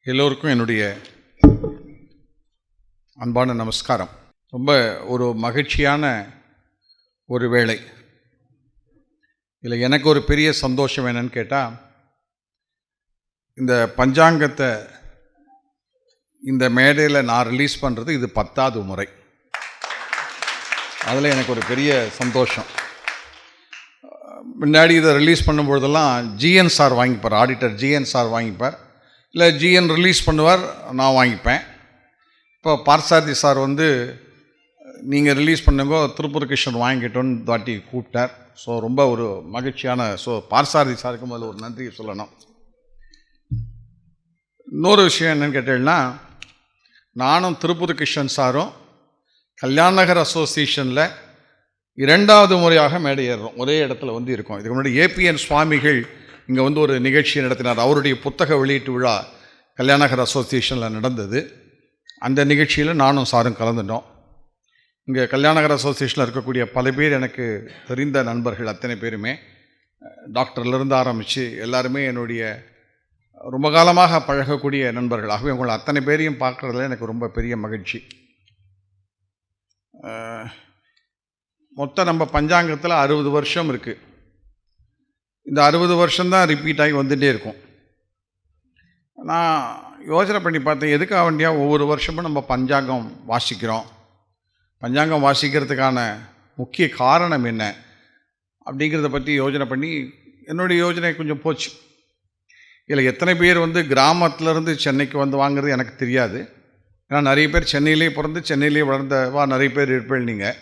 எல்லோருக்கும் என்னுடைய அன்பான நமஸ்காரம். ரொம்ப ஒரு மகிழ்ச்சியான ஒரு வேளை. இதில் எனக்கு ஒரு பெரிய சந்தோஷம் என்னன்னு கேட்டால், இந்த பஞ்சாங்கத்தை இந்த மேடையில் நான் ரிலீஸ் பண்ணுறது இது 10வது முறை. அதில் எனக்கு ஒரு பெரிய சந்தோஷம். முன்னாடி இதை ரிலீஸ் பண்ணும்பொழுதெல்லாம் ஜிஎன் சார் வாங்கிப்பார், ஆடிட்டர் ஜிஎன் சார் வாங்கிப்பார், இல்லை ஜிஎன் ரிலீஸ் பண்ணுவார், நான் வாங்கிப்பேன். இப்போ பார்த்தசாரதி சார் நீங்கள் ரிலீஸ் பண்ணுங்கோ, திருப்பூர் கிருஷ்ணன் வாங்கிட்டோன்னு தாட்டி கூப்பிட்டார். ஸோ ரொம்ப ஒரு மகிழ்ச்சியான. ஸோ பார்த்தசாரதி சாருக்கு முதல்ல ஒரு நன்றி சொல்லணும். இன்னொரு விஷயம் என்னன்னு கேட்டீங்கன்னா, நானும் திருப்பூர் கிருஷ்ணன் சாரும் கல்யாணநகர் அசோசியேஷனில் 2வது முறையாக மேடை ஏறுறோம். ஒரே இடத்துல இருக்கோம். இதுக்கு முன்னாடி ஏபிஎன் சுவாமிகள் இங்கே ஒரு நிகழ்ச்சியை நடத்தினார். அவருடைய புத்தக வெளியீட்டு விழா கல்யாணநகர் அசோசியேஷனில் நடந்தது. அந்த நிகழ்ச்சியில் நானும் சாரும் கலந்துட்டோம். இங்கே கல்யாணநகர் அசோசியேஷனில் இருக்கக்கூடிய பல பேர் எனக்கு தெரிந்த நண்பர்கள். அத்தனை பேருமே டாக்டர்லேருந்து ஆரம்பித்து எல்லாருமே என்னுடைய ரொம்ப காலமாக பழகக்கூடிய நண்பர்கள். ஆகவே உங்களை அத்தனை பேரையும் பார்க்குறதுல எனக்கு ரொம்ப பெரிய மகிழ்ச்சி. மொத்தம் நம்ம பஞ்சாங்கத்தில் 60 வருஷம் இருக்குது. இந்த 60 வருஷம்தான் ரிப்பீட் ஆகி வந்துகிட்டே இருக்கும். நான் யோசனை பண்ணி பார்த்தேன், எதுக்காக வேண்டியாக ஒவ்வொரு வருஷமும் நம்ம பஞ்சாங்கம் வாசிக்கிறோம், பஞ்சாங்கம் வாசிக்கிறதுக்கான முக்கிய காரணம் என்ன அப்படிங்கிறத பற்றி யோசனை பண்ணி என்னுடைய யோஜனை கொஞ்சம் போச்சு. இதில் எத்தனை பேர் கிராமத்திலேருந்து சென்னைக்கு வாங்கிறது எனக்கு தெரியாது. ஏன்னா நிறைய பேர் சென்னையிலே பிறந்து சென்னையிலே வளர்ந்தவா நிறைய பேர் இருப்பேன். நீங்கள்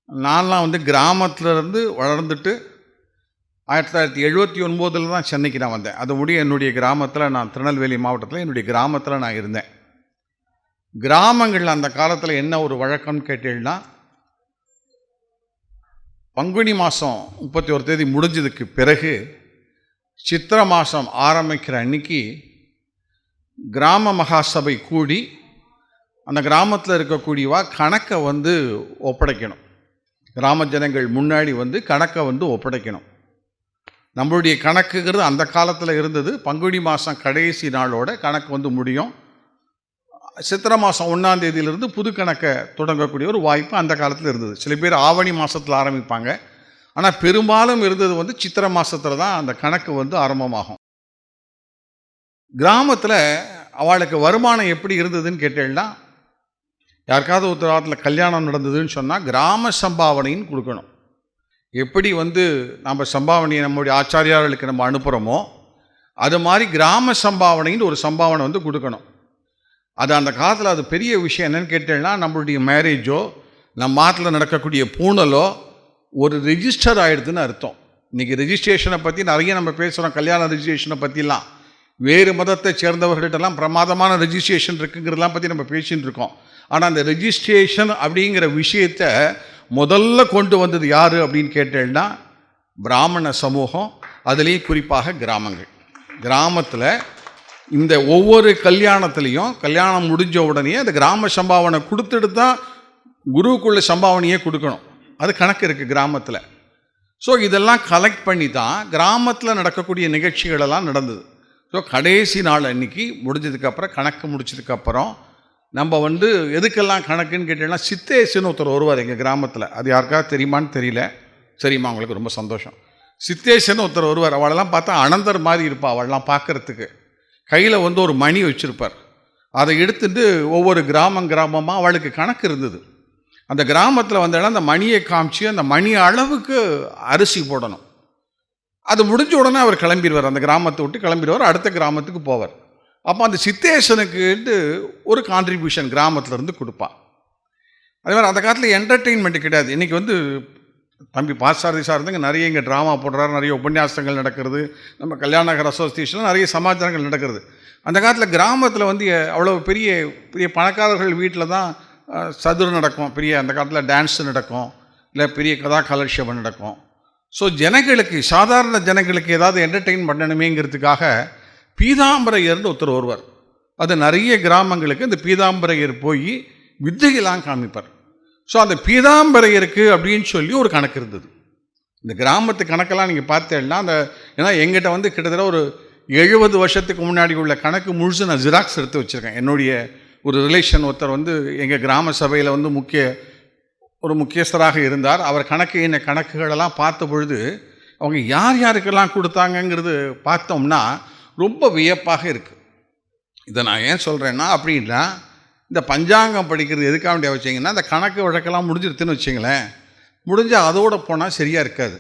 நான்லாம் கிராமத்திலேருந்து வளர்ந்துட்டு 1979 தான் சென்னைக்கு நான் வந்தேன். அது முடிய என்னுடைய கிராமத்தில், நான் திருநெல்வேலி மாவட்டத்தில் என்னுடைய கிராமத்தில் நான் இருந்தேன். கிராமங்களில் அந்த காலத்தில் என்ன ஒரு வழக்கம்னு கேட்டீங்கன்னா, பங்குனி மாதம் 31 தேதி முடிஞ்சதுக்கு பிறகு சித்திரை மாதம் ஆரம்பிக்கிற அன்னைக்கு கிராம மகாசபை கூடி அந்த கிராமத்தில் இருக்கக்கூடியவா கணக்கை ஒப்படைக்கணும். கிராம ஜனங்கள் முன்னாடி கணக்கை ஒப்படைக்கணும். நம்மளுடைய கணக்குங்கிறது அந்த காலத்தில் இருந்தது. பங்குனி மாதம் கடைசி நாளோட கணக்கு முடியும். சித்திரை மாதம் 1ஆம் தேதியிலிருந்து புது கணக்கை தொடங்கக்கூடிய ஒரு வாய்ப்பு அந்த காலத்தில் இருந்தது. சில பேர் ஆவணி மாதத்தில் ஆரம்பிப்பாங்க. ஆனால் பெரும்பாலும் இருந்தது சித்திரை மாதத்தில் தான் அந்த கணக்கு ஆரம்பமாகும். கிராமத்தில் அவளுக்கு வருமானம் எப்படி இருந்ததுன்னு கேட்டேன்னா, யாருக்காவது ஒருத்தர் கல்யாணம் நடந்ததுன்னு சொன்னால் கிராம சம்பாவனைன்னு கொடுக்கணும். எப்படி நம்ம சம்பாவனையை நம்முடைய ஆச்சாரியார்களுக்கு நம்ம அனுப்புகிறோமோ அது மாதிரி கிராம சம்பாவனைன்னு ஒரு சம்பாவனை கொடுக்கணும். அது அந்த காலத்தில் அது பெரிய விஷயம். என்னென்னு கேட்டேன்னா, நம்மளுடைய மேரேஜோ நம்ம மாட்டில் நடக்கக்கூடிய பூணலோ ஒரு ரெஜிஸ்டர் ஆகிடுதுன்னு அர்த்தம். இன்றைக்கி ரெஜிஸ்ட்ரேஷனை பற்றி நிறைய நம்ம பேசுகிறோம். கல்யாண ரெஜிஸ்ட்ரேஷனை பற்றிலாம் வேறு மதத்தை சேர்ந்தவர்கள்ட்டெல்லாம் பிரமாதமான ரெஜிஸ்ட்ரேஷன் இருக்குங்கிறதெல்லாம் பற்றி நம்ம பேசின்னு இருக்கோம். ஆனால் அந்த ரெஜிஸ்ட்ரேஷன் அப்படிங்கிற விஷயத்தை முதல்ல கொண்டு வந்தது யார் அப்படின்னு கேட்டேன்னா, பிராமண சமூகம். அதுலேயும் குறிப்பாக கிராமங்கள். கிராமத்தில் இந்த ஒவ்வொரு கல்யாணத்துலேயும் கல்யாணம் முடிஞ்ச உடனே அந்த கிராம சம்பாவனை கொடுத்துட்டு தான் குருவுக்குள்ள சம்பாவனையே கொடுக்கணும். அது கணக்கு இருக்குது கிராமத்தில். ஸோ இதெல்லாம் கலெக்ட் பண்ணி தான் கிராமத்தில் நடக்கக்கூடிய நிகழ்ச்சிகளெல்லாம் நடந்தது. ஸோ கடைசி நாள் அன்றைக்கி முடிஞ்சதுக்கப்புறம், கணக்கு முடிச்சதுக்கப்புறம் நம்ம எதுக்கெல்லாம் கணக்குன்னு கேட்டீங்கன்னா, சித்தேசுன்னு ஒருத்தர் வருவார் எங்கள் கிராமத்தில். அது யாருக்காவது தெரியுமான்னு தெரியல. சரிம்மா, உங்களுக்கு ரொம்ப சந்தோஷம். சித்தேசுன்னு ஒருத்தர் வருவார். அவளெல்லாம் பார்த்தா அனந்தர் மாதிரி இருப்பாள். அவளெல்லாம் பார்க்குறதுக்கு கையில் ஒரு மணி வச்சுருப்பார். அதை எடுத்துட்டு ஒவ்வொரு கிராமமாக அவளுக்கு கணக்கு இருந்தது. அந்த கிராமத்தில் அந்த மணியை காமிச்சு அந்த மணி அளவுக்கு அரிசி போடணும். அது முடிஞ்ச உடனே அவர் கிளம்பிடுவார். அந்த கிராமத்தை விட்டு கிளம்பிடுவார், அடுத்த கிராமத்துக்கு போவார். அப்போ அந்த சித்தேசனுக்கு ஒரு கான்ட்ரிபியூஷன் கிராமத்திலேருந்து கொடுப்பாள். அதே மாதிரி அந்த காலத்தில் என்டர்டெயின்மெண்ட்டு கிடையாது. இன்றைக்கி தம்பி பார்த்தசாரதி சார் நிறைய இங்கே ட்ராமா போடுறாரு, நிறைய உபன்யாசங்கள் நடக்கிறது, நம்ம கல்யாணநகர் அசோசியேஷனில் நிறைய சமாச்சாரங்கள் நடக்கிறது. அந்த காலத்தில் கிராமத்தில் அவ்வளோ பெரிய பெரிய பணக்காரர்கள் வீட்டில் தான் சதுரம் நடக்கும், பெரிய அந்த காலத்தில் டான்ஸு நடக்கும், இல்லை பெரிய கதா கலட்சேபம் நடக்கும். ஸோ ஜனங்களுக்கு, சாதாரண ஜனங்களுக்கு ஏதாவது என்டர்டெயின் பண்ணணுமேங்கிறதுக்காக பீதாம்பரையர்னு ஒருத்தர் வருவார். அது நிறைய கிராமங்களுக்கு இந்த பீதாம்பரையர் போய் வித்தையெல்லாம் காமிப்பார். ஸோ அந்த பீதாம்பரையருக்கு அப்படின்னு சொல்லி ஒரு கணக்கு இருந்தது. இந்த கிராமத்து கணக்கெல்லாம் நீங்கள் பார்த்தேன்னா, ஏன்னா எங்கிட்ட கிட்டத்தட்ட ஒரு 70 வருஷத்துக்கு முன்னாடி உள்ள கணக்கு முழுசு நான் ஜெராக்ஸ் எடுத்து வச்சுருக்கேன். என்னுடைய ஒரு ரிலேஷன் ஒருத்தர் வந்து எங்கள் கிராம சபையில் வந்து ஒரு முக்கியஸ்தராக இருந்தார். அவர் கணக்குகளெல்லாம் பார்த்த பொழுது அவங்க யார் யாருக்கெல்லாம் கொடுத்தாங்கங்கிறது பார்த்தோம்னா ரொம்ப வியப்பாக இருக்குது. இதை நான் ஏன் சொல்கிறேன்னா, அப்படின்னா இந்த பஞ்சாங்கம் படிக்கிறது எதுக்காக வேண்டிய வச்சிங்கன்னா, இந்த கணக்கு வழக்கெல்லாம் முடிஞ்சிருத்துன்னு வச்சிங்களேன், முடிஞ்சால் அதோடு போனால் சரியாக இருக்காது.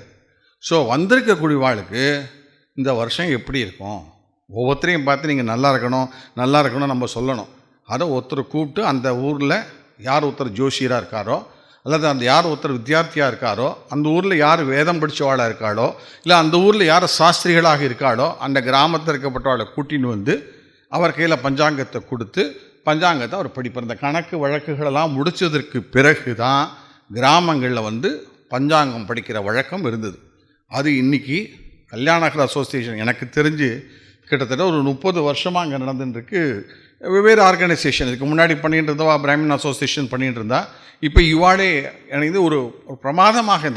ஸோ வந்திருக்கக்கூடிய வாழ்க்கு இந்த வருஷம் எப்படி இருக்கும், ஒவ்வொருத்தரையும் பார்த்து நீங்கள் நல்லா இருக்கணும் நம்ம சொல்லணும். அதை ஒருத்தர் கூப்பிட்டு அந்த ஊரில் யார் ஒருத்தர் ஜோசியராக இருக்காரோ, அல்லது அந்த யார் ஒருத்தர் வித்தியார்த்தியாக இருக்காரோ, அந்த ஊரில் யார் வேதம் படித்தவாளாக இருக்காளோ, இல்லை அந்த ஊரில் யார் சாஸ்திரிகளாக இருக்காளோ, அந்த கிராமத்தில் இருக்கப்பட்டவாளை கூட்டின்னு வந்து அவர் கையில் பஞ்சாங்கத்தை கொடுத்து பஞ்சாங்கத்தை அவர் படிப்பார். இந்த கணக்கு வழக்குகளெல்லாம் முடித்ததற்கு பிறகு தான் கிராமங்களில் வந்து பஞ்சாங்கம் படிக்கிற வழக்கம் இருந்தது. அது இன்றைக்கி கல்யாணகர் அசோசியேஷன் எனக்கு தெரிஞ்சு கிட்டத்தட்ட ஒரு 30 வருஷமாக அங்கே நடந்துட்டுருக்கு. வெவ்வேறு ஆர்கனைசேஷன் இதுக்கு முன்னாடி பண்ணிகிட்டு இருந்தவா பிராமின் அசோசியேஷன் பண்ணிகிட்டு இருந்தா, இப்போ இவாளே எனக்கு ஒரு பிரமாதமாக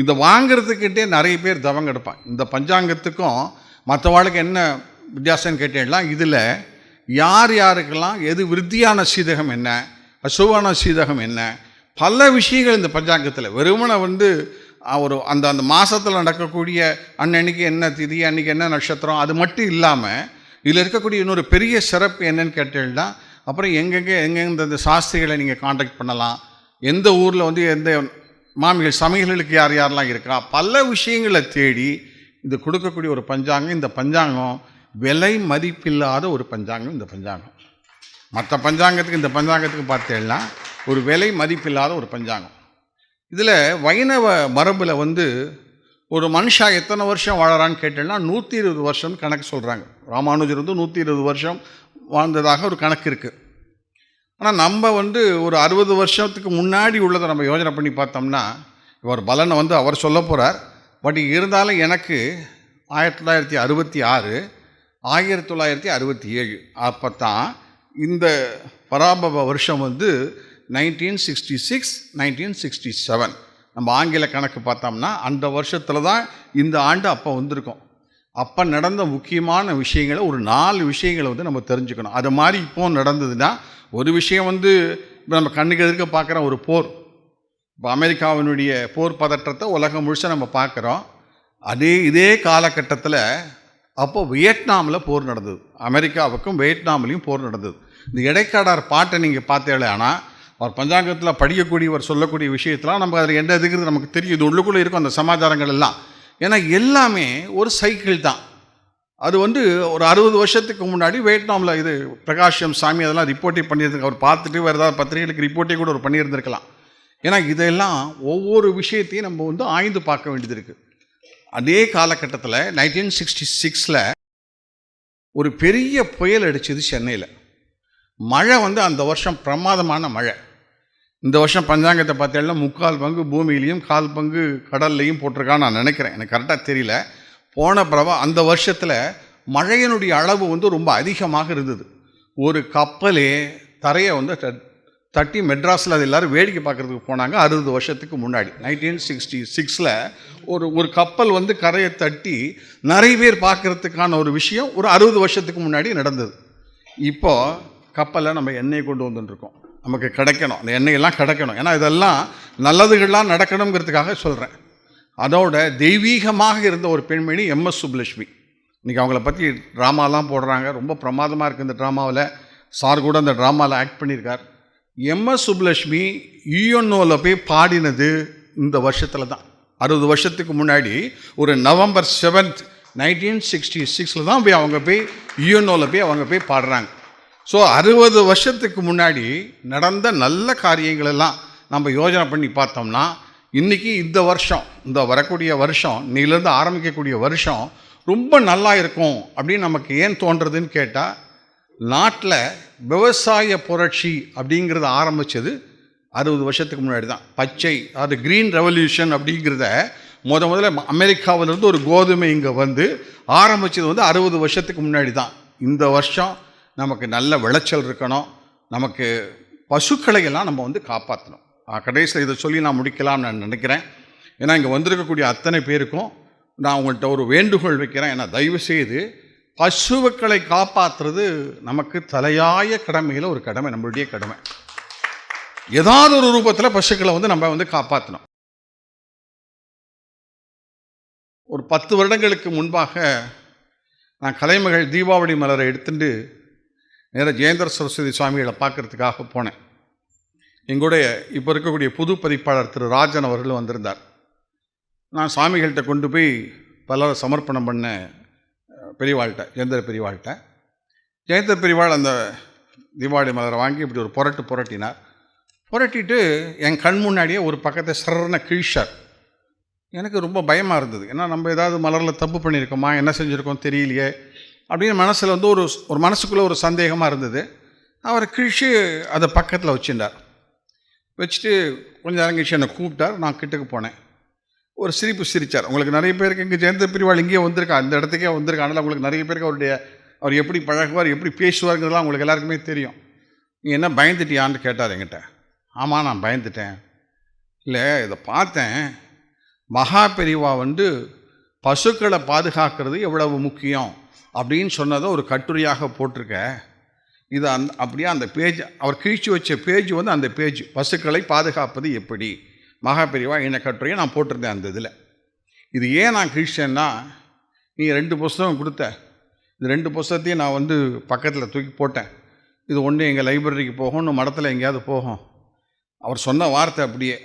இந்த வாங்கிறதுக்கிட்டே நிறைய பேர் தவங்க எடுப்பான். இந்த பஞ்சாங்கத்துக்கும் மற்றவாளுக்கு என்ன வித்தியாசம்னு கேட்டேன்னா, இதில் யார் யாருக்கெல்லாம் எது விருத்தியான சீதகம் என்ன, அசுவான சீதகம் என்ன, பல விஷயங்கள் இந்த பஞ்சாங்கத்தில் வெறுமனை வந்து அந்த மாதத்தில் நடக்கக்கூடிய அன்னைக்கு என்ன திதி, அன்றைக்கி என்ன நட்சத்திரம், அது மட்டும் இல்லாமல் இதில் இருக்கக்கூடிய இன்னொரு பெரிய சிறப்பு என்னன்னு கேட்டீங்கன்னா, அப்புறம் எங்கெங்கே இந்த சாஸ்திரிகளை நீங்கள் காண்டாக்ட் பண்ணலாம், எந்த ஊரில் வந்து எந்த மாமிகள் சமையல்களுக்கு யாரெல்லாம் இருக்கா, பல விஷயங்களை தேடி இது கொடுக்கக்கூடிய ஒரு பஞ்சாங்கம். இந்த பஞ்சாங்கம் விலை மதிப்பில்லாத ஒரு பஞ்சாங்கம். இந்த பஞ்சாங்கம் மற்ற பஞ்சாங்கத்துக்கு இந்த பஞ்சாங்கத்துக்கு பார்த்தேன்னா ஒரு விலை மதிப்பில்லாத ஒரு பஞ்சாங்கம். இதில் வைணவ மரபில் வந்து ஒரு மனுஷா எத்தனை வருஷம் வாழறான்னு கேட்டேன்னா 120 வருஷம் கணக்கு சொல்கிறாங்க. ராமானுஜர் வந்து 120 வருஷம் வாழ்ந்ததாக ஒரு கணக்கு இருக்குது. ஆனால் நம்ம வந்து ஒரு 60 வருஷத்துக்கு முன்னாடி உள்ளதை நம்ம யோசனை பண்ணி பார்த்தோம்னா, இவர் பலனை வந்து அவர் சொல்ல போகிறார். பட் இருந்தாலும் எனக்கு 1966 1967 அப்போ தான் இந்த பராபவ வருஷம் வந்து 1966 1967 நம்ம ஆங்கில கணக்கு பார்த்தோம்னா அந்த வருஷத்தில் தான் இந்த ஆண்டு அப்போ வந்திருக்கோம். அப்போ நடந்த முக்கியமான விஷயங்களை ஒரு 4 விஷயங்களை வந்து நம்ம தெரிஞ்சுக்கணும். அது மாதிரி இப்போது நடந்ததுன்னா, ஒரு விஷயம் வந்து இப்போ நம்ம கண்ணுக்கு எதிர்க்க பார்க்குற ஒரு போர், இப்போ அமெரிக்காவினுடைய போர் பதற்றத்தை உலகம் முழுசாக நம்ம பார்க்குறோம். இதே காலகட்டத்தில் அப்போ வியட்நாமில் போர் நடந்தது. அமெரிக்காவுக்கும் வியட்நாம்லேயும் போர் நடந்தது. இந்த இடைக்காடார் பாட்டை நீங்கள் பார்த்தேன், ஆனால் அவர் பஞ்சாங்கத்தில் படிக்கக்கூடியவர் சொல்லக்கூடிய விஷயத்தெலாம் நம்ம அதில் என்ன எதுக்குறது நமக்கு தெரியும். இது உள்ளுக்குள்ளே இருக்கும் அந்த சமாச்சாரங்கள் எல்லாம். ஏன்னா எல்லாமே ஒரு சைக்கிள் தான். அது வந்து ஒரு 60 வருஷத்துக்கு முன்னாடி வியட்நாமில் இது பிரகாஷம் சாமி அதெல்லாம் ரிப்போர்ட்டே பண்ணியிருக்கு. அவர் பார்த்துட்டு வேறு ஏதாவது பத்திரிகைகளுக்கு ரிப்போர்ட்டே கூட அவர் பண்ணியிருந்திருக்கலாம். ஏன்னா இதெல்லாம் ஒவ்வொரு விஷயத்தையும் நம்ம வந்து ஆய்ந்து பார்க்க வேண்டியது இருக்குது. அதே காலகட்டத்தில் 1966 ஒரு பெரிய புயல் அடிச்சது சென்னையில். மழை வந்து அந்த வருஷம் பிரமாதமான மழை. இந்த வருஷம் பஞ்சாங்கத்தை பார்த்தேன்னா 3/4 பங்கு பூமியிலையும் 1/4 பங்கு கடல்லையும் போட்டிருக்கான்னு நான் நினைக்கிறேன். எனக்கு கரெக்டாக தெரியல. போன அந்த வருஷத்தில் மழையினுடைய அளவு வந்து ரொம்ப அதிகமாக இருந்தது. ஒரு கப்பலே தரையை வந்து தட்டி மெட்ராஸில் அது எல்லோரும் வேடிக்கை பார்க்குறதுக்கு போனாங்க. 60 வருஷத்துக்கு முன்னாடி 1966 ஒரு கப்பல் வந்து கரையை தட்டி நிறைய பேர் பார்க்குறதுக்கான ஒரு விஷயம் ஒரு 60 வருஷத்துக்கு முன்னாடி நடந்தது. இப்போது கப்பலில் நம்ம எண்ணெய் கொண்டு வந்துட்டுருக்கோம். நமக்கு கிடைக்கணும், அந்த எண்ணெயெல்லாம் கிடைக்கணும். ஏன்னா இதெல்லாம் நல்லதுகள்லாம் நடக்கணுங்கிறதுக்காக சொல்கிறேன். அதோட தெய்வீகமாக இருந்த ஒரு பெண்மணி எம்எஸ் சுப்புலட்சுமி. இன்றைக்கி அவங்கள பற்றி ட்ராமாலாம் போடுறாங்க. ரொம்ப பிரமாதமாக இருக்குது இந்த ட்ராமாவில். சார் கூட அந்த ட்ராமாவில் ஆக்ட் பண்ணியிருக்கார். எம்எஸ் சுப்புலட்சுமி யுஎன்ஓவில் போய் பாடினது இந்த வருஷத்தில் தான். 60 வருஷத்துக்கு முன்னாடி ஒரு November 7, 1966 தான் போய் யுஎன்ஓவில் போய் பாடுறாங்க. ஸோ 60 வருஷத்துக்கு முன்னாடி நடந்த நல்ல காரியங்களெல்லாம் நம்ம யோஜனை பண்ணி பார்த்தோம்னா, இன்றைக்கி இந்த வருஷம், இந்த வரக்கூடிய வருஷம், இன்னிலேருந்து ஆரம்பிக்கக்கூடிய வருஷம் ரொம்ப நல்லா இருக்கும் அப்படின்னு நமக்கு ஏன் தோன்றதுன்னு கேட்டால், நாட்டில் விவசாய புரட்சி அப்படிங்கிறத ஆரம்பித்தது 60 வருஷத்துக்கு முன்னாடி தான். பச்சை, அது க்ரீன் ரெவல்யூஷன் அப்படிங்கிறத முதல்ல அமெரிக்காவிலேருந்து ஒரு கோதுமை இங்கே வந்து ஆரம்பித்தது வந்து 60 வருஷத்துக்கு முன்னாடி தான். இந்த வருஷம் நமக்கு நல்ல விளைச்சல் இருக்கணும், நமக்கு பசுக்களை எல்லாம் நம்ம வந்து காப்பாற்றணும். கடைசியில் இதை சொல்லி நான் முடிக்கலாம்னு நான் நினைக்கிறேன். ஏன்னா இங்கே வந்திருக்கக்கூடிய அத்தனை பேருக்கும் நான் உங்கள்கிட்ட ஒரு வேண்டுகோள் வைக்கிறேன். ஏன்னா தயவுசெய்து பசுக்களை காப்பாற்றுறது நமக்கு தலையாய கடமையில் ஒரு கடமை, நம்மளுடைய கடமை. ஏதாவது ஒரு ரூபத்தில் பசுக்களை நம்ம காப்பாற்றணும். ஒரு 10 வருடங்களுக்கு முன்பாக நான் கலைமகள் தீபாவளி மலரை எடுத்துட்டு நேராக ஜெயேந்திர சரஸ்வதி சுவாமிகளை பார்க்கறதுக்காக போனேன். எங்களுடைய இப்போ இருக்கக்கூடிய புது பதிப்பாளர் திரு ராஜன் அவர்கள் வந்திருந்தார். நான் சுவாமிகள்கிட்ட கொண்டு போய் பலரை சமர்ப்பணம் பண்ண பெரியவாள்கிட்ட, ஜெயேந்திர பெரியவாள் அந்த தீபாவளி மலரை வாங்கி இப்படி ஒரு புரட்டினார். புரட்டிட்டு என் கண் முன்னாடியே ஒரு பக்கத்தை சரண கிழிச்சார். எனக்கு ரொம்ப பயமாக இருந்தது. ஏன்னா நம்ம ஏதாவது மலரில் தப்பு பண்ணியிருக்கோமா, என்ன செஞ்சுருக்கோம் தெரியலையே அப்படின்னு மனசில் ஒரு மனசுக்குள்ளே ஒரு சந்தேகமாக இருந்தது. அவரை கிழிச்சு அதை பக்கத்தில் வச்சுட்டு கொஞ்சம் நேரம் கழிச்சு என்னை கூப்பிட்டார். நான் கிட்டக்கு போனேன். ஒரு சிரிப்பு சிரித்தார். உங்களுக்கு நிறைய பேருக்கு இங்கே ஜெயந்த பெரியவாள் இங்கேயே வந்திருக்கா, அந்த இடத்துக்கே வந்திருக்கா. அதனால் உங்களுக்கு நிறைய பேருக்கு அவர் எப்படி பழகுவார், எப்படி பேசுவாருங்கிறதுலாம் உங்களுக்கு எல்லாருக்குமே தெரியும். நீ என்ன பயந்துட்டியான்னு கேட்டார் என்கிட்ட. ஆமாம், நான் பயந்துட்டேன். இல்லை, இதை பார்த்தேன், மகா பெரியவா பசுக்களை பாதுகாக்கிறது எவ்வளவு முக்கியம் அப்படின்னு சொன்னதை ஒரு கட்டுரையாக போட்டிருக்க. இது அப்படியே அந்த பேஜ் அவர் கிழிச்சு வச்ச பேஜ் அந்த பேஜ் பசுக்களை பாதுகாப்பது எப்படி மகா பெரியவா என்ன கட்டுரையை நான் போட்டிருந்தேன் அந்த இதில். இது ஏன் நான் கிழிச்சேன்னா, நீ 2 புஸ்தகம் கொடுத்த, இந்த 2 புஸ்தகத்தையும் நான் பக்கத்தில் தூக்கி போட்டேன். இது ஒன்று எங்கள் லைப்ரரிக்கு போகும், இன்னும் மடத்தில் எங்கேயாவது போகும். அவர் சொன்ன வார்த்தை அப்படியே.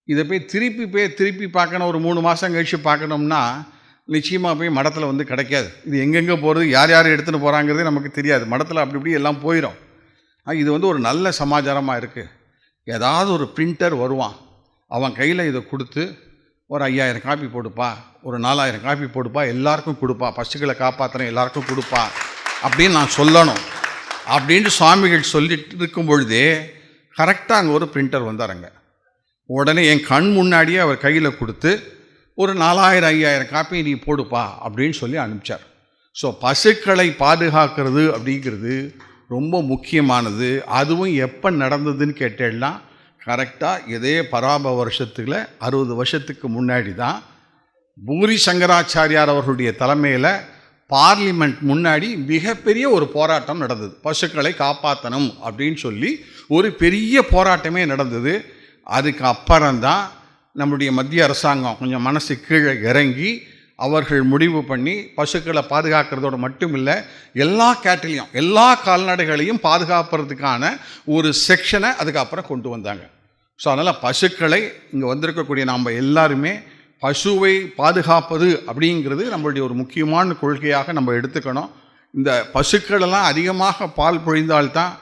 இதை போய் திருப்பி பார்க்கணும், ஒரு 3 மாதம் கழித்து பார்க்கணும்னா நிச்சயமாக போய் மடத்தில் கிடைக்காது. இது எங்கெங்கே போகிறது, யார் எடுத்துன்னு போகிறாங்கிறதே நமக்கு தெரியாது. மடத்தில் அப்படி எல்லாம் போயிடும். இது ஒரு நல்ல சமாச்சாரமாக இருக்குது. ஏதாவது ஒரு பிரிண்டர் வருவான், அவன் கையில் இதை கொடுத்து ஒரு 5000 காப்பி போடுப்பா, ஒரு 4000 காப்பி போடுப்பா, எல்லாருக்கும் கொடுப்பா, பசுக்களை காப்பாற்றுறேன் எல்லாருக்கும் கொடுப்பா அப்படின்னு நான் சொல்லணும் அப்படின்ட்டு சுவாமிகள் சொல்லிட்டு இருக்கும் பொழுதே கரெக்டாக அங்கே ஒரு பிரிண்டர் வந்தாருங்க. உடனே என் கண் முன்னாடியே அவர் கையில் கொடுத்து ஒரு 4000-5000 காப்பி நீ போடுப்பா அப்படின்னு சொல்லி அனுப்பிச்சார். ஸோ பசுக்களை பாதுகாக்கிறது அப்படிங்கிறது ரொம்ப முக்கியமானது. அதுவும் எப்போ நடந்ததுன்னு கேட்டேன்னா, கரெக்டாக இதே பராப வருஷத்தில் 60 வருஷத்துக்கு முன்னாடி தான் பூரி சங்கராச்சாரியார் அவர்களுடைய தலைமையில் பார்லிமெண்ட் முன்னாடி மிகப்பெரிய ஒரு போராட்டம் நடந்தது. பசுக்களை காப்பாற்றணும் அப்படின்னு சொல்லி ஒரு பெரிய போராட்டமே நடந்தது. அதுக்கு அப்புறம்தான் நம்முடைய மத்திய அரசாங்கம் கொஞ்சம் மனசு கீழே இறங்கி அவர்கள் முடிவு பண்ணி பசுக்களை பாதுகாக்கிறதோடு மட்டும் இல்லை, எல்லா கேட்டிலையும் எல்லா கால்நடைகளையும் பாதுகாக்கிறதுக்கான ஒரு செக்ஷனை அதுக்கப்புறம் கொண்டு வந்தாங்க. ஸோ அதனால் பசுக்களை இங்கே வந்திருக்கக்கூடிய நாம் எல்லாருமே பசுவை பாதுகாப்பது அப்படிங்கிறது நம்மளுடைய ஒரு முக்கியமான கொள்கையாக நம்ம எடுத்துக்கணும். இந்த பசுக்களெல்லாம் அதிகமாக பால் பொழிந்தால்தான்,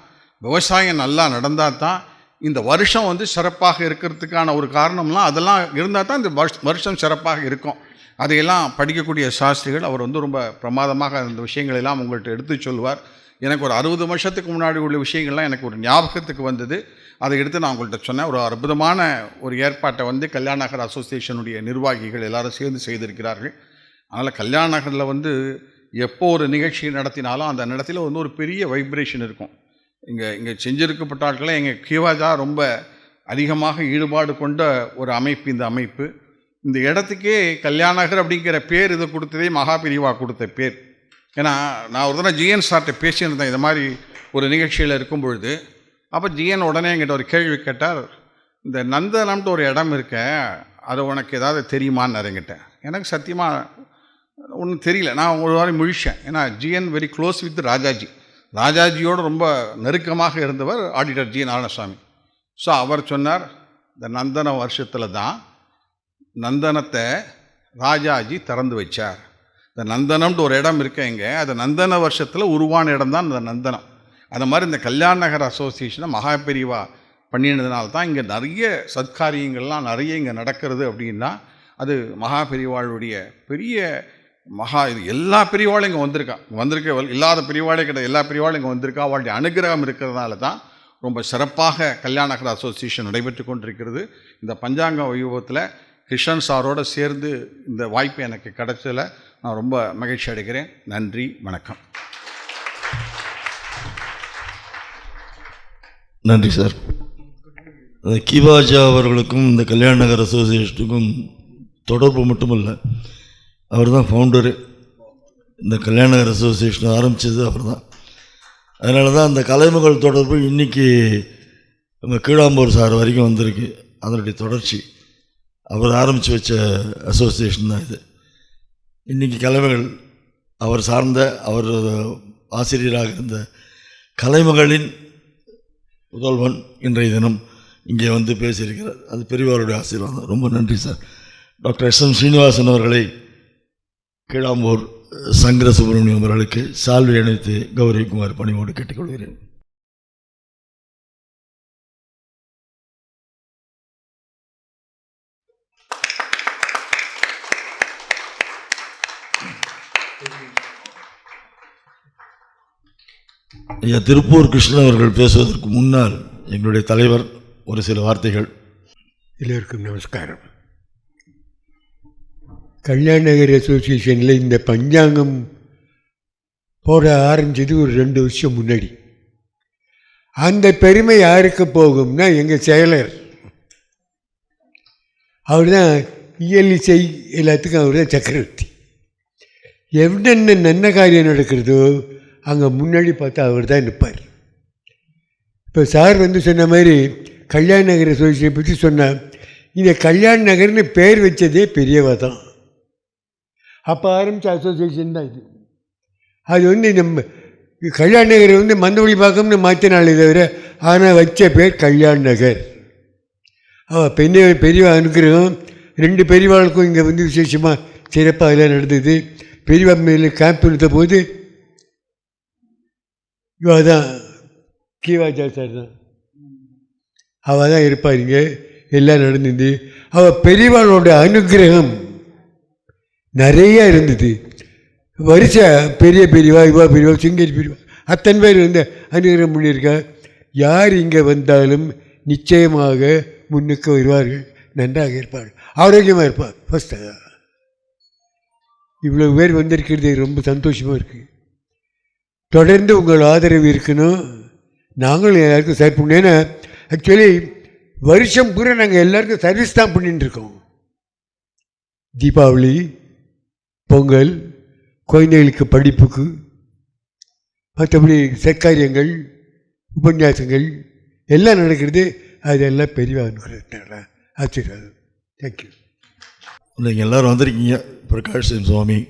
விவசாயம் நல்லா நடந்தால் தான் இந்த வருஷம் சிறப்பாக இருக்கிறதுக்கான ஒரு காரணம்லாம் அதெல்லாம் இருந்தால் தான் இந்த வருஷம் சிறப்பாக இருக்கும். அதையெல்லாம் படிக்கக்கூடிய சாஸ்திரிகள் அவர் ரொம்ப பிரமாதமாக அந்த விஷயங்களெல்லாம் உங்கள்கிட்ட எடுத்து சொல்வார். எனக்கு ஒரு 60 வருஷத்துக்கு முன்னாடி உள்ள விஷயங்கள்லாம் எனக்கு ஒரு ஞாபகத்துக்கு வந்தது. அதை எடுத்து நான் உங்கள்கிட்ட சொன்னேன். ஒரு அற்புதமான ஒரு ஏற்பாட்டை கல்யாண நகர் அசோசியேஷனுடைய நிர்வாகிகள் எல்லாரும் சேர்ந்து செய்திருக்கிறார்கள். அதனால் கல்யாண நகரில் எப்போ ஒரு நிகழ்ச்சி நடத்தினாலும் அந்த இடத்துல ஒரு பெரிய வைப்ரேஷன் இருக்கும். இங்கே செஞ்சிருக்கப்பட்டார்களே எங்கள் கீவாஜா ரொம்ப அதிகமாக ஈடுபாடு கொண்ட ஒரு அமைப்பு இந்த அமைப்பு. இந்த இடத்துக்கே கல்யாண நகர் அப்படிங்கிற பேர் இதை கொடுத்ததே மகா பெரியவா கொடுத்த பேர். ஏன்னா நான் ஒரு தடவை ஜிஎன் சார்கிட்ட பேசியிருந்தேன் இது மாதிரி ஒரு நிகழ்ச்சியில் இருக்கும் பொழுது. அப்போ ஜிஎன் உடனே என்கிட்ட ஒரு கேள்வி கேட்டார், இந்த நந்தனம்ட்டு ஒரு இடம் இருக்க, அது உனக்கு ஏதாவது தெரியுமான்னு என்கிட்ட. எனக்கு சத்தியமாக ஒன்றும் தெரியல. நான் ஒரு வாரம் முழிச்சேன். ஏன்னா ஜிஎன் வெரி க்ளோஸ் வித் ராஜாஜியோடு ரொம்ப நெருக்கமாக இருந்தவர் ஆடிட்டர் ஜி நாராயணசாமி. ஸோ அவர் சொன்னார், இந்த நந்தன வருஷத்தில் தான் நந்தனத்தை ராஜாஜி திறந்து வச்சார். இந்த நந்தனம்ட்டு ஒரு இடம் இருக்க இங்கே, அது நந்தன வருஷத்தில் உருவான இடம் தான் இந்த நந்தனம். அது மாதிரி இந்த கல்யாண நகர் அசோசியேஷனை மகா பெரியவா பண்ணினதுனால தான் இங்கே நிறைய சத்காரியங்கள்லாம் நிறைய இங்கே நடக்கிறது. அப்படின்னா அது மகா பெரியவாளுடைய பெரிய இது எல்லா பெரியவாளும் இங்கே வந்திருக்க இல்லாத பெரியவாளே கிடையாது, எல்லா பெரியவாளும் இங்கே வந்திருக்கா. அவளுடைய அனுகிரகம் இருக்கிறதுனால தான் ரொம்ப சிறப்பாக கல்யாண நகர் அசோசியேஷன் நடைபெற்று கொண்டிருக்கிறது. இந்த பஞ்சாங்க வைபவத்தில் கிருஷ்ணன் சாரோடு சேர்ந்து இந்த வாய்ப்பு எனக்கு கிடைச்சதில் நான் ரொம்ப மகிழ்ச்சி அடைகிறேன். நன்றி, வணக்கம். நன்றி சார். கீவாஜா அவர்களுக்கும் இந்த கல்யாண நகர் அசோசியேஷனுக்கும் தொடர்பு மட்டுமல்ல, அவர் தான் ஃபவுண்டரு. இந்த கல்யாணகர் அசோசியேஷன் ஆரம்பித்தது அவர் தான். அதனால தான் அந்த கலைமகள் தொடர்பு இன்றைக்கி நம்ம கீழாம்பூர் சார் வரைக்கும் வந்திருக்கு. அதனுடைய தொடர்ச்சி அவர் ஆரம்பித்து வச்ச அசோசியேஷன் தான் இது. இன்றைக்கி கலைமகள் அவர் சார்ந்த அவர் ஆசிரியராக இருந்த கலைமகளின் முதல்வன் இன்றைய தினம் இங்கே வந்து பேசியிருக்கிறார். அது பெரியவருடைய ஆசீர்வாதம். ரொம்ப நன்றி சார். Doctor SM. ஸ்ரீனிவாசன் அவர்களை கீழாம்பூர் சங்கர சுப்பிரமணியம் அவர்களுக்கு சால்வை அணிவித்து கௌரவிக்குமாறு பணிவோடு கேட்டுக்கொள்கிறேன். ஐயா திருப்பூர் கிருஷ்ணன் அவர்கள் பேசுவதற்கு முன்னால் எங்களுடைய தலைவர் ஒரு சில வார்த்தைகள். எல்லோருக்கும் நமஸ்காரம். கல்யாணநகர் அசோசியேஷனில் இந்த பஞ்சாங்கம் போட ஆரம்பிச்சது ஒரு 2 வருஷம் முன்னாடி. அந்த பெருமை யாருக்கு போகும்னா எங்கள் செயலர். அவர் தான் இயல் இசை எல்லாத்துக்கும் அவர் தான் சக்கரவர்த்தி. என்னென்ன நல்ல காரியம் நடக்கிறதோ அங்கே முன்னாடி பார்த்தா அவர் தான் நிற்பார். இப்போ சார் வந்து சொன்ன மாதிரி கல்யாண நகர் அசோசியேஷனை பற்றி சொன்னார். இந்த கல்யாண நகர்னு பேர் வச்சதே பெரியவா தான். அப்போ ஆரம்பித்த அசோசியேஷன் தான் இது. அது வந்து நம்ம கல்யாண நகர் வந்து மந்தவழி பாக்கம்னு மாற்றினாலே தவிர ஆனால் வச்ச பேர் கல்யாண நகர். அவள் பெரியவா அனுக்கிரகம் 2 பெரியவாளுக்கும் இங்கே வந்து விசேஷமாக சிறப்பாக எல்லாம் நடந்தது. பெரியவா மேலே கேம்ப் எடுத்த போது இவா தான் கீவாஜா சார் தான், அவள் தான் இருப்பாருங்க. எல்லாம் நடந்தது. அவள் பெரியவாளோட அனுகிரகம் நிறைய இருந்தது. வருஷ பெரிய பெரியவா, இவா பெரியவா, சிங்கரி பெரியவா, அத்தனை பேர் வந்து அனுகிரகம் பண்ணியிருக்கா. யார் இங்கே வந்தாலும் நிச்சயமாக முன்னுக்கு வருவார்கள், நன்றாக இருப்பார்கள், ஆரோக்கியமாக இருப்பார். ஃபஸ்ட்டு இவ்வளோ பேர் வந்திருக்கிறது ரொம்ப சந்தோஷமாக இருக்குது. தொடர்ந்து உங்கள் ஆதரவு இருக்கணும். நாங்களும் எல்லாருக்கும் சர்வ் பண்ணோம். ஏன்னா ஆக்சுவலி வருஷம் பூரா நாங்கள் எல்லாருக்கும் சர்வீஸ் தான் பண்ணிட்டு இருக்கோம். தீபாவளி, பொங்கல், குழந்தைகளுக்கு படிப்புக்கு, மற்றபடி சற்காரியங்கள், உபன்யாசங்கள் எல்லாம் நடக்கிறது. அதெல்லாம் பெரிய ஆசீர்வாதம். தேங்க்யூ. நீங்கள் எல்லோரும் வந்திருக்கீங்க. பிரகாஷ் சிங் சுவாமி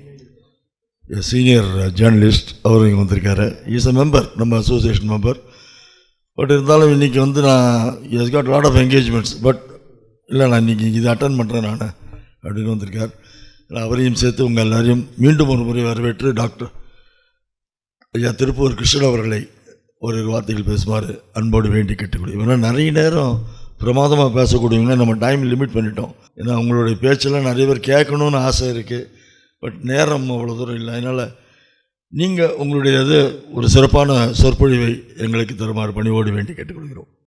சீனியர் ஜேர்னலிஸ்ட், அவர் இங்கே வந்திருக்காரு. இஸ் அ மெம்பர், நம்ம அசோசியேஷன் மெம்பர். பட் இருந்தாலும் இன்றைக்கி வந்து நான் is got lot of engagements. But இல்லை, நான் இன்றைக்கி இதை அட்டன் பண்ணுறேன் நான் அப்படின்னு வந்திருக்கார். அவரையும் சேர்த்து உங்கள் எல்லாரையும் மீண்டும் ஒரு முறை வரவேற்று டாக்டர் ஐயா திருப்பூர் கிருஷ்ணன் அவர்களை ஒரு வார்த்தைகள் பேசுமாறு அன்போடு வேண்டி கேட்டுக்கொள்ளும். ஏன்னா நிறைய நேரம் பிரமாதமாக பேசக்கூடியவங்க நம்ம டைம் லிமிட் பண்ணிட்டோம். ஏன்னா அவங்களுடைய பேச்செல்லாம் நிறைய பேர் கேட்கணுன்னு ஆசை இருக்குது. பட் நேரம் அவ்வளோ தூரம் இல்லை. அதனால் நீங்கள் உங்களுடைய ஒரு சிறப்பான சொற்பொழிவை எங்களுக்கு தருமாறு பணிவோடு வேண்டி கேட்டுக்கொள்கிறோம்.